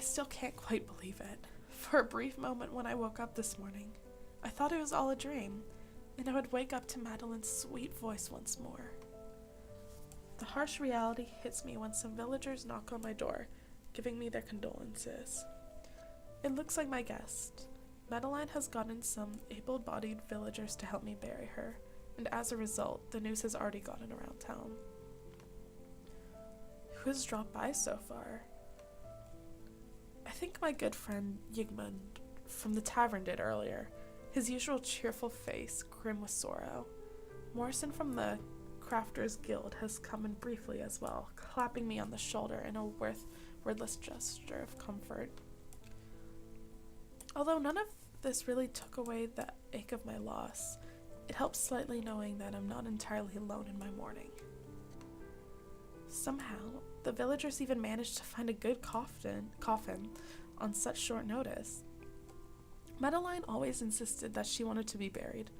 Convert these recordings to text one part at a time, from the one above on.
still can't quite believe it. For a brief moment when I woke up this morning, I thought it was all a dream, and I would wake up to Madeline's sweet voice once more. The harsh reality hits me when some villagers knock on my door, giving me their condolences. It looks like my guest, Madeline, has gotten some able-bodied villagers to help me bury her, and as a result, the news has already gotten around town. Who has dropped by so far? I think my good friend Yigmund from the tavern did earlier, his usual cheerful face grim with sorrow. Morrison from the Crafters Guild has come in briefly as well, clapping me on the shoulder in a wordless gesture of comfort. Although none of this really took away the ache of my loss, it helps slightly knowing that I'm not entirely alone in my mourning. Somehow, the villagers even managed to find a good coffin on such short notice. Madeline always insisted that she wanted to be buried,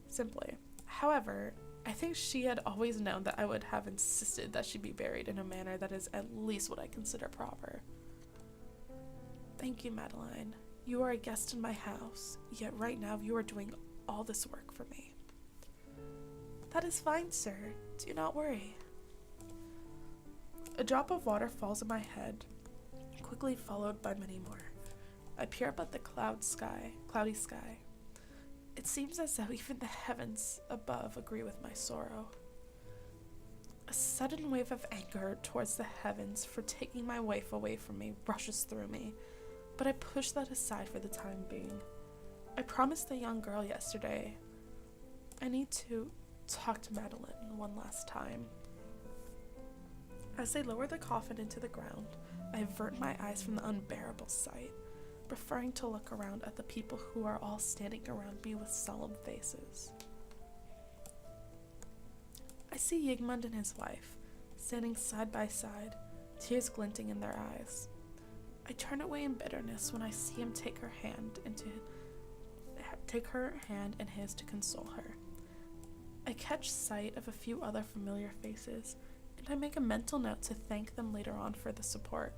simply. However, I think she had always known that I would have insisted that she be buried in a manner that is at least what I consider proper. Thank you, Madeline. You are a guest in my house, yet right now you are doing all this work for me. That is fine, sir. Do not worry. A drop of water falls on my head, quickly followed by many more. I peer up at the cloudy sky. It seems as though even the heavens above agree with my sorrow. A sudden wave of anger towards the heavens for taking my wife away from me rushes through me, but I push that aside for the time being. I promised the young girl yesterday I need to talk to Madeline one last time. As they lower the coffin into the ground, I avert my eyes from the unbearable sight, preferring to look around at the people who are all standing around me with solemn faces. I see Yigmund and his wife, standing side by side, tears glinting in their eyes. I turn away in bitterness when I see him take her hand in his to console her. I catch sight of a few other familiar faces, and I make a mental note to thank them later on for the support.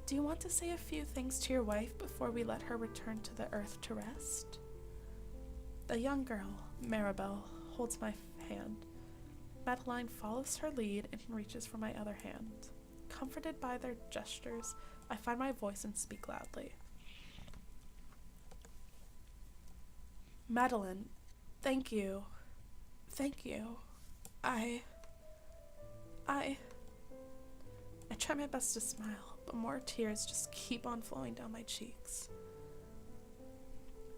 Do you want to say a few things to your wife before we let her return to the earth to rest? The young girl, Maribel, holds my hand. Madeline follows her lead and reaches for my other hand. Comforted by their gestures, I find my voice and speak loudly. Madeline, thank you. Thank you. I try my best to smile, but more tears just keep on flowing down my cheeks.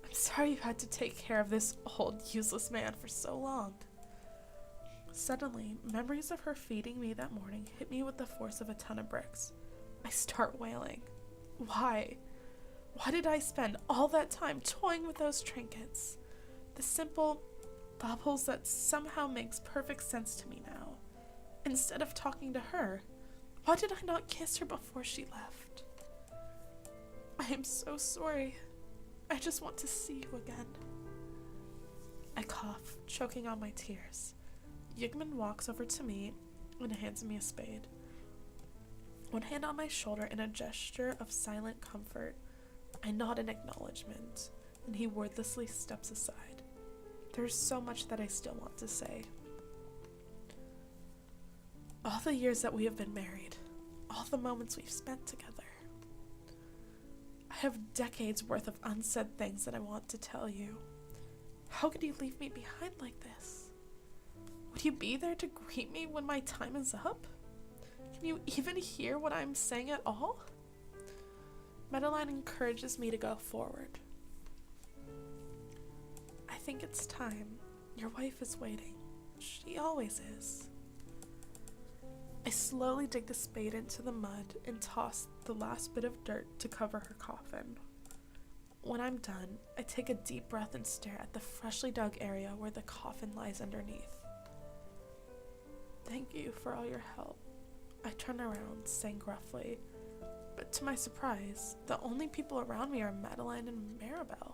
I'm sorry you had to take care of this old, useless man for so long. Suddenly, memories of her feeding me that morning hit me with the force of a ton of bricks. I start wailing. Why? Why did I spend all that time toying with those trinkets? The simple baubles that somehow makes perfect sense to me now. Instead of talking to her, why did I not kiss her before she left? I am so sorry. I just want to see you again. I cough, choking on my tears. Yigmund walks over to me and hands me a spade. One hand on my shoulder in a gesture of silent comfort, I nod in acknowledgement, and he wordlessly steps aside. There's so much that I still want to say. All the years that we have been married, all the moments we've spent together. I have decades worth of unsaid things that I want to tell you. How could you leave me behind like this? Would you be there to greet me when my time is up? Can you even hear what I'm saying at all? Madeline encourages me to go forward. I think it's time. Your wife is waiting. She always is. I slowly dig the spade into the mud and toss the last bit of dirt to cover her coffin. When I'm done, I take a deep breath and stare at the freshly dug area where the coffin lies underneath. Thank you for all your help. I turn around, saying gruffly, but to my surprise, the only people around me are Madeline and Maribel.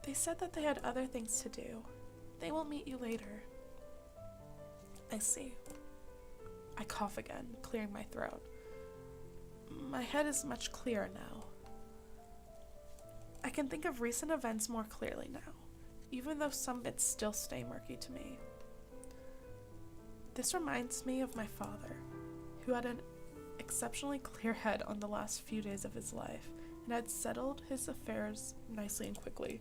They said that they had other things to do. They will meet you later. I see. I cough again, clearing my throat. My head is much clearer now. I can think of recent events more clearly now, even though some bits still stay murky to me. This reminds me of my father, who had an exceptionally clear head on the last few days of his life and had settled his affairs nicely and quickly.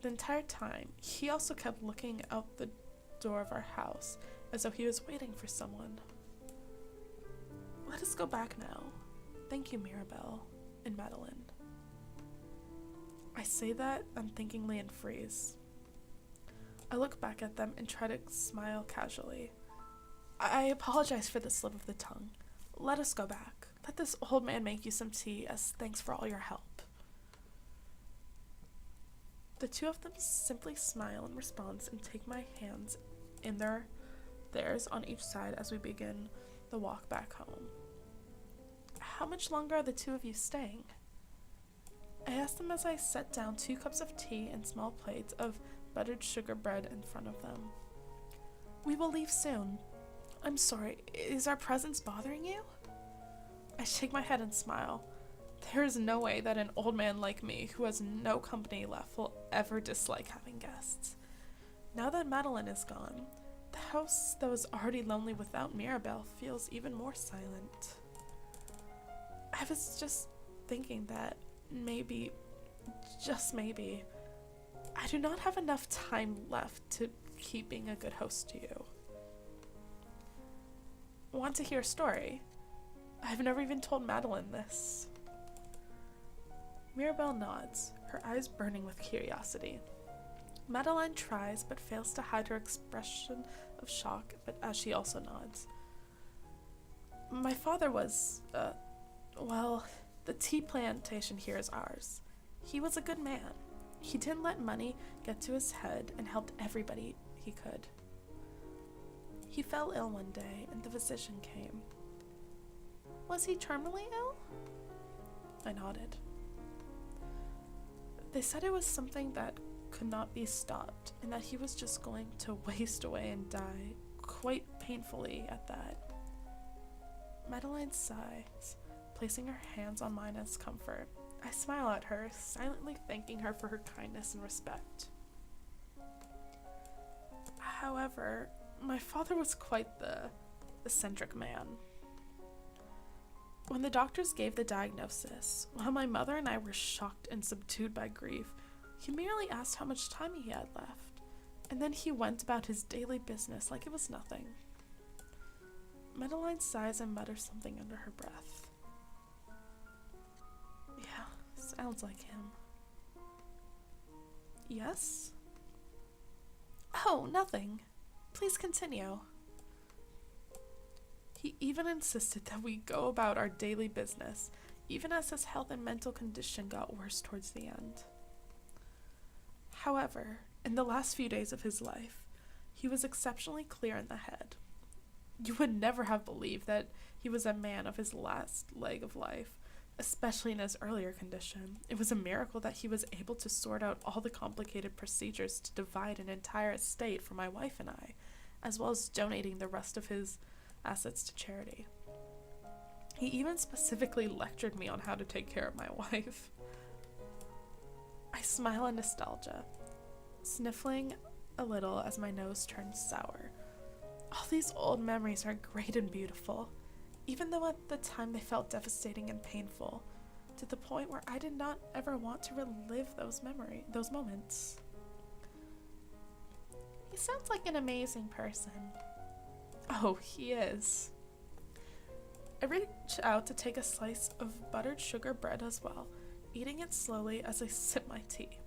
The entire time, he also kept looking out the door of our house as though he was waiting for someone. Let us go back now. Thank you, Mirabelle and Madeline. I say that unthinkingly and freeze. I look back at them and try to smile casually. I apologize for the slip of the tongue. Let us go back. Let this old man make you some tea as thanks for all your help. The two of them simply smile in response and take my hands in theirs on each side as we begin the walk back home. How much longer are the two of you staying? I asked them as I set down 2 cups of tea and small plates of buttered sugar bread in front of them. We will leave soon. I'm sorry, is our presence bothering you? I shake my head and smile. There is no way that an old man like me, who has no company left, will ever dislike having guests. Now that Madeline is gone, the house that was already lonely without Mirabelle feels even more silent. I was just thinking that maybe, just maybe, I do not have enough time left to keep being a good host to you. Want to hear a story? I've never even told Madeline this. Mirabelle nods, her eyes burning with curiosity. Madeline tries but fails to hide her expression of shock, but as she also nods. My father was, the tea plantation here is ours. He was a good man. He didn't let money get to his head and helped everybody he could. He fell ill one day and the physician came. Was he terminally ill? I nodded. They said it was something that could not be stopped and that he was just going to waste away and die, quite painfully at that. Madeline sighs, placing her hands on mine as comfort. I smile at her, silently thanking her for her kindness and respect. However, my father was quite the eccentric man. When the doctors gave the diagnosis, while my mother and I were shocked and subdued by grief, he merely asked how much time he had left, and then he went about his daily business like it was nothing. Madeline sighs and mutters something under her breath. Yeah, sounds like him. Yes? Oh, nothing. Please continue. He even insisted that we go about our daily business, even as his health and mental condition got worse towards the end. However, in the last few days of his life, he was exceptionally clear in the head. You would never have believed that he was a man of his last leg of life, especially in his earlier condition. It was a miracle that he was able to sort out all the complicated procedures to divide an entire estate for my wife and I, as well as donating the rest of his assets to charity. He even specifically lectured me on how to take care of my wife. I smile in nostalgia, sniffling a little as my nose turns sour. All these old memories are great and beautiful, even though at the time they felt devastating and painful, to the point where I did not ever want to relive those moments. He sounds like an amazing person. Oh, he is. I reach out to take a slice of buttered sugar bread as well, eating it slowly as I sip my tea.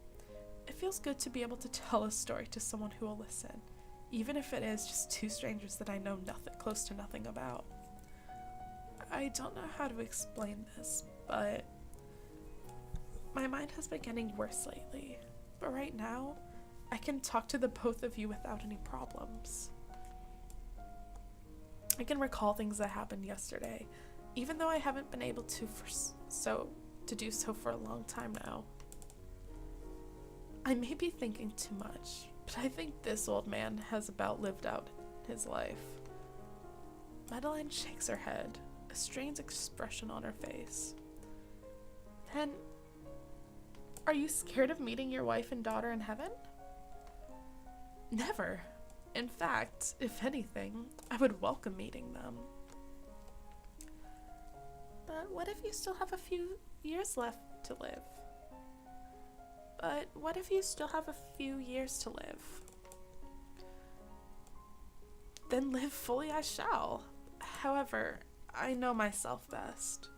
It feels good to be able to tell a story to someone who will listen, even if it is just 2 strangers that I know close to nothing about. I don't know how to explain this, but my mind has been getting worse lately. But right now, I can talk to the both of you without any problems. I can recall things that happened yesterday, even though I haven't been able to do so for a long time now. I may be thinking too much, but I think this old man has about lived out his life. Madeline shakes her head, a strange expression on her face. Then, are you scared of meeting your wife and daughter in heaven? Never. In fact, if anything, I would welcome meeting them. But what if you still have a few years left to live? Then live fully I shall. However, I know myself best.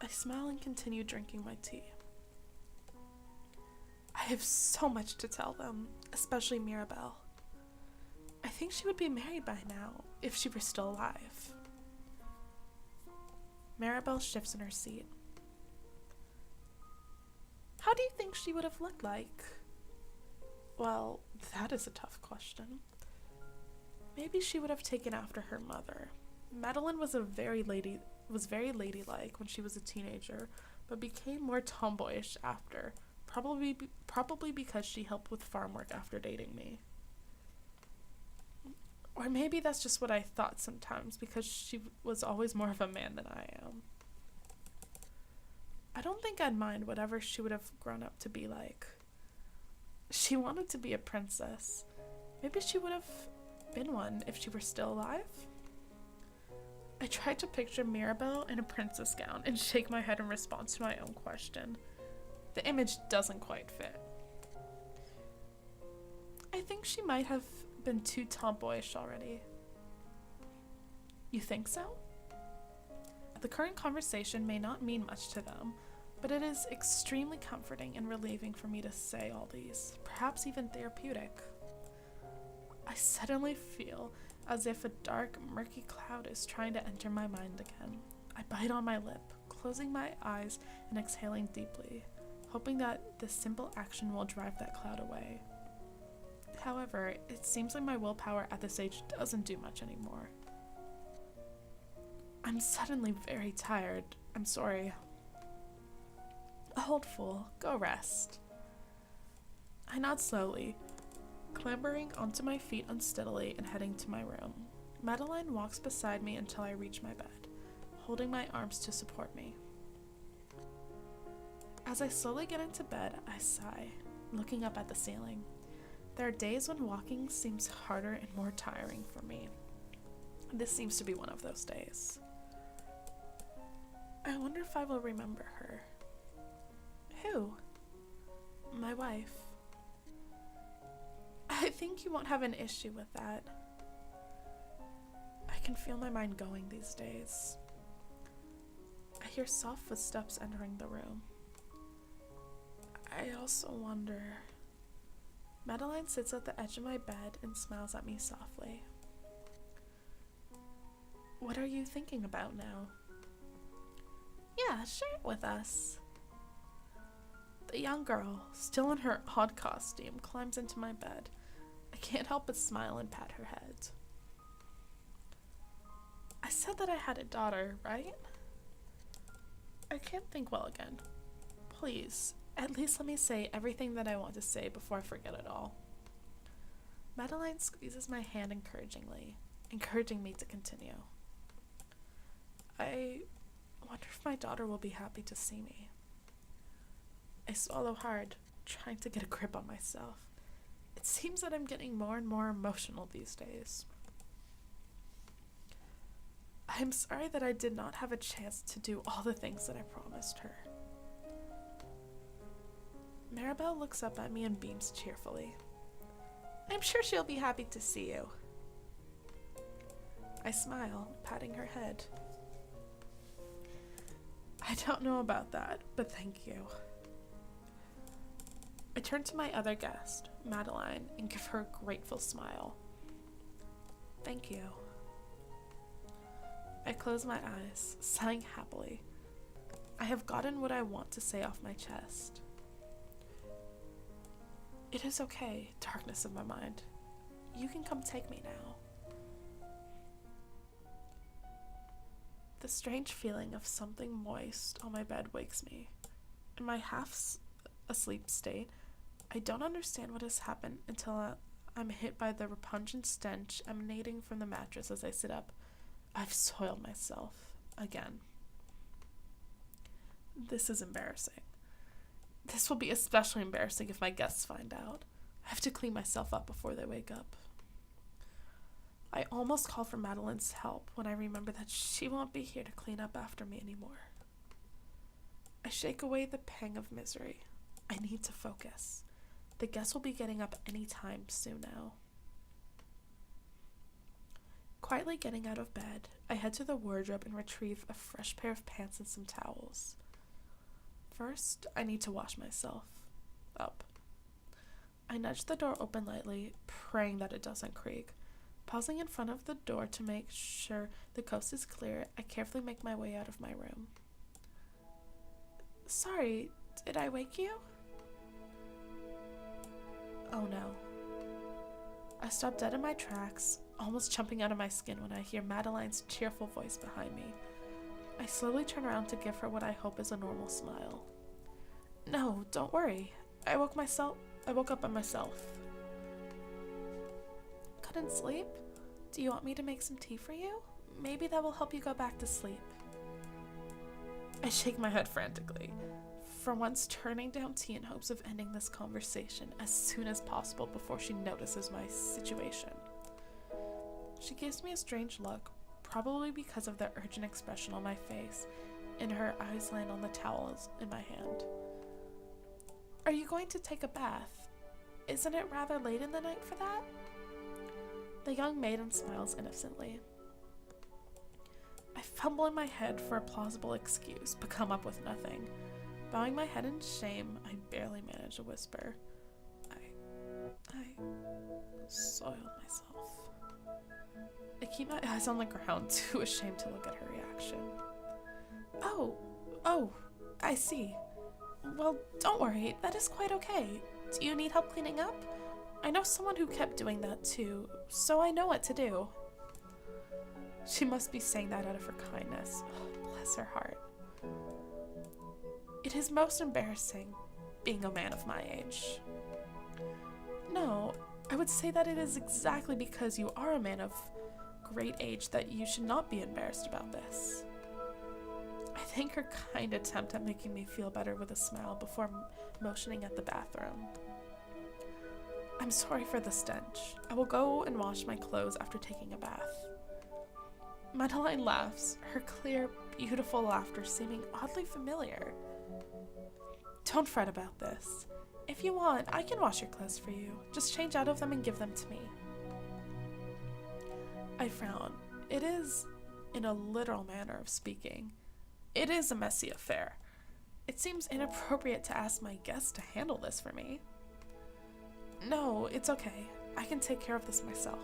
I smile and continue drinking my tea. I have so much to tell them, especially Mirabelle. I think she would be married by now, if she were still alive. Mirabelle shifts in her seat. How do you think she would have looked like? Well, that is a tough question. Maybe she would have taken after her mother. Madeline was very ladylike when she was a teenager, but became more tomboyish after, probably because she helped with farm work after dating me. Or maybe that's just what I thought sometimes, because she was always more of a man than I am. I don't think I'd mind whatever she would have grown up to be like. She wanted to be a princess. Maybe she would have been one if she were still alive. I tried to picture Mirabelle in a princess gown and shake my head in response to my own question. The image doesn't quite fit. I think she might have been too tomboyish already. You think so? The current conversation may not mean much to them, but it is extremely comforting and relieving for me to say all these, perhaps even therapeutic. I suddenly feel as if a dark, murky cloud is trying to enter my mind again. I bite on my lip, closing my eyes and exhaling deeply, hoping that this simple action will drive that cloud away. However, it seems like my willpower at this age doesn't do much anymore. I'm suddenly very tired. I'm sorry. Old fool, go rest. I nod slowly, clambering onto my feet unsteadily and heading to my room. Madeline walks beside me until I reach my bed, holding my arms to support me. As I slowly get into bed, I sigh, looking up at the ceiling. There are days when walking seems harder and more tiring for me. This seems to be one of those days. I wonder if I will remember her. Who? My wife. I think you won't have an issue with that. I can feel my mind going these days. I hear soft footsteps entering the room. I also wonder... Madeline sits at the edge of my bed and smiles at me softly. What are you thinking about now? Yeah, share it with us. The young girl, still in her odd costume, climbs into my bed. I can't help but smile and pat her head. I said that I had a daughter, right? I can't think well again. Please, at least let me say everything that I want to say before I forget it all. Madeline squeezes my hand encouragingly, encouraging me to continue. I wonder if my daughter will be happy to see me. I swallow hard, trying to get a grip on myself. It seems that I'm getting more and more emotional these days. I'm sorry that I did not have a chance to do all the things that I promised her. Mirabelle looks up at me and beams cheerfully. I'm sure she'll be happy to see you. I smile, patting her head. I don't know about that, but thank you. I turn to my other guest, Madeline, and give her a grateful smile. Thank you. I close my eyes, sighing happily. I have gotten what I want to say off my chest. It is okay, darkness of my mind. You can come take me now. The strange feeling of something moist on my bed wakes me. In my half-asleep state, I don't understand what has happened until I'm hit by the repugnant stench emanating from the mattress as I sit up, I've soiled myself again. This is embarrassing. This will be especially embarrassing if my guests find out. I have to clean myself up before they wake up. I almost call for Madeline's help when I remember that she won't be here to clean up after me anymore. I shake away the pang of misery. I need to focus. The guests will be getting up any time soon now. Quietly getting out of bed, I head to the wardrobe and retrieve a fresh pair of pants and some towels. First, I need to wash myself up. I nudge the door open lightly, praying that it doesn't creak. Pausing in front of the door to make sure the coast is clear, I carefully make my way out of my room. Sorry, did I wake you? Oh no. I stop dead in my tracks, almost jumping out of my skin when I hear Madeline's cheerful voice behind me. I slowly turn around to give her what I hope is a normal smile. No, don't worry. I woke up by myself. Couldn't sleep? Do you want me to make some tea for you? Maybe that will help you go back to sleep. I shake my head frantically, for once turning down tea in hopes of ending this conversation as soon as possible before she notices my situation. She gives me a strange look, probably because of the urgent expression on my face, and her eyes land on the towels in my hand. Are you going to take a bath? Isn't it rather late in the night for that? The young maiden smiles innocently. I fumble in my head for a plausible excuse, but come up with nothing. Bowing my head in shame, I barely manage a whisper. I soiled myself. I keep my eyes on the ground, too ashamed to look at her reaction. Oh, I see. Well, don't worry, that is quite okay. Do you need help cleaning up? I know someone who kept doing that too, so I know what to do. She must be saying that out of her kindness. Oh, bless her heart. It is most embarrassing being a man of my age. No, I would say that it is exactly because you are a man of great age that you should not be embarrassed about this. I thank her kind attempt at making me feel better with a smile before motioning at the bathroom. I'm sorry for the stench. I will go and wash my clothes after taking a bath. Madeline laughs, her clear, beautiful laughter seeming oddly familiar. Don't fret about this. If you want, I can wash your clothes for you. Just change out of them and give them to me. I frown. It is, in a literal manner of speaking, it is a messy affair. It seems inappropriate to ask my guests to handle this for me. No, it's okay. I can take care of this myself.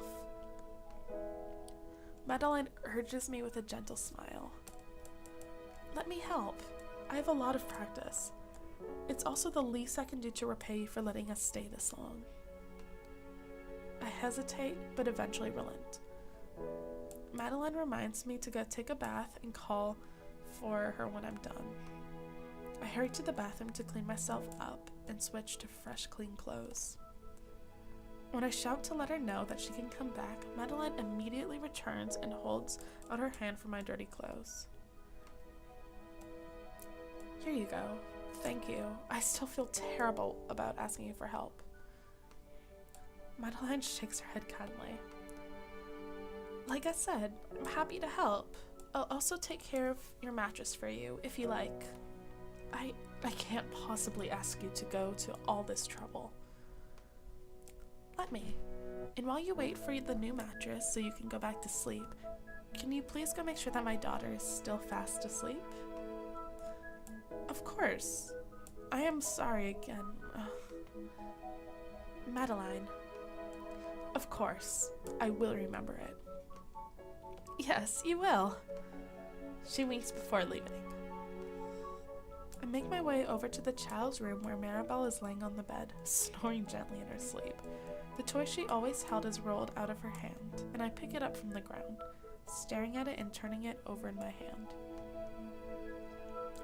Madeline urges me with a gentle smile. Let me help. I have a lot of practice. It's also the least I can do to repay you for letting us stay this long. I hesitate, but eventually relent. Madeline reminds me to go take a bath and call for her when I'm done. I hurry to the bathroom to clean myself up and switch to fresh, clean clothes. When I shout to let her know that she can come back, Madeline immediately returns and holds out her hand for my dirty clothes. Here you go. Thank you. I still feel terrible about asking you for help. Madeline shakes her head kindly. Like I said, I'm happy to help. I'll also take care of your mattress for you, if you like. I can't possibly ask you to go to all this trouble. Let me. And while you wait for the new mattress so you can go back to sleep, can you please go make sure that my daughter is still fast asleep? Of course. I am sorry again. Madeline. Of course. I will remember it. Yes, you will. She winks before leaving. I make my way over to the child's room where Maribel is laying on the bed, snoring gently in her sleep. The toy she always held is rolled out of her hand, and I pick it up from the ground, staring at it and turning it over in my hand.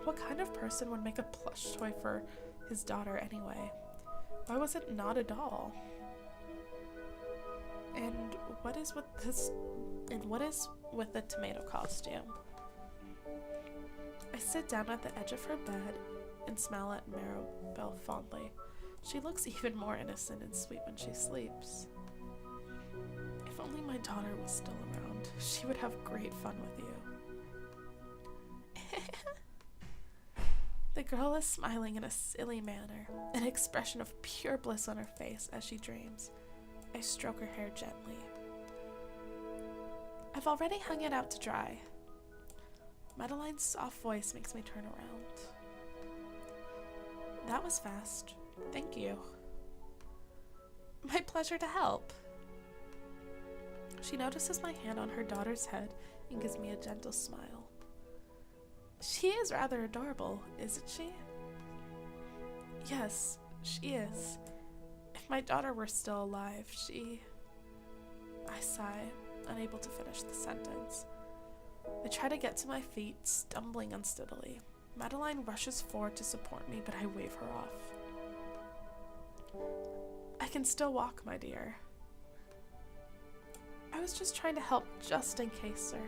What kind of person would make a plush toy for his daughter anyway? Why was it not a doll? And what is with this And what is with the tomato costume? I sit down at the edge of her bed and smile at Maribel fondly. She looks even more innocent and sweet when she sleeps. If only my daughter was still around, she would have great fun with you. The girl is smiling in a silly manner, an expression of pure bliss on her face as she dreams. I stroke her hair gently. I've already hung it out to dry. Madeline's soft voice makes me turn around. That was fast. Thank you. My pleasure to help. She notices my hand on her daughter's head and gives me a gentle smile. She is rather adorable, isn't she? Yes, she is. If my daughter were still alive, I sigh, unable to finish the sentence. I try to get to my feet, stumbling unsteadily. Madeline rushes forward to support me, but I wave her off. I can still walk, my dear. I was just trying to help just in case, sir.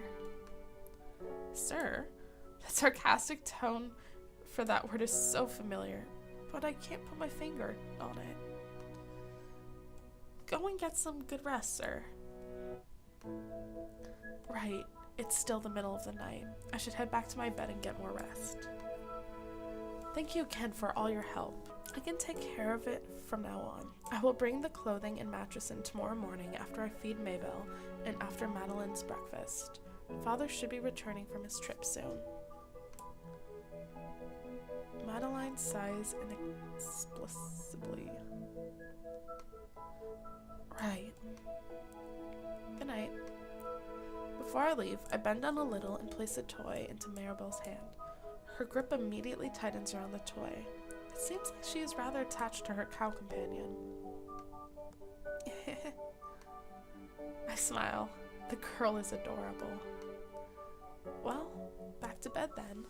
Sir? The sarcastic tone for that word is so familiar, but I can't put my finger on it. Go and get some good rest, sir. Right, it's still the middle of the night. I should head back to my bed and get more rest. Thank you again for all your help. I can take care of it from now on. I will bring the clothing and mattress in tomorrow morning after I feed Mabel and after Madeline's breakfast. Father should be returning from his trip soon. Madeline sighs inexplicably. Right. Good night. Before I leave, I bend down a little and place a toy into Maribel's hand. Her grip immediately tightens around the toy. It seems like she is rather attached to her cow companion. I smile. The girl is adorable. Well, back to bed then.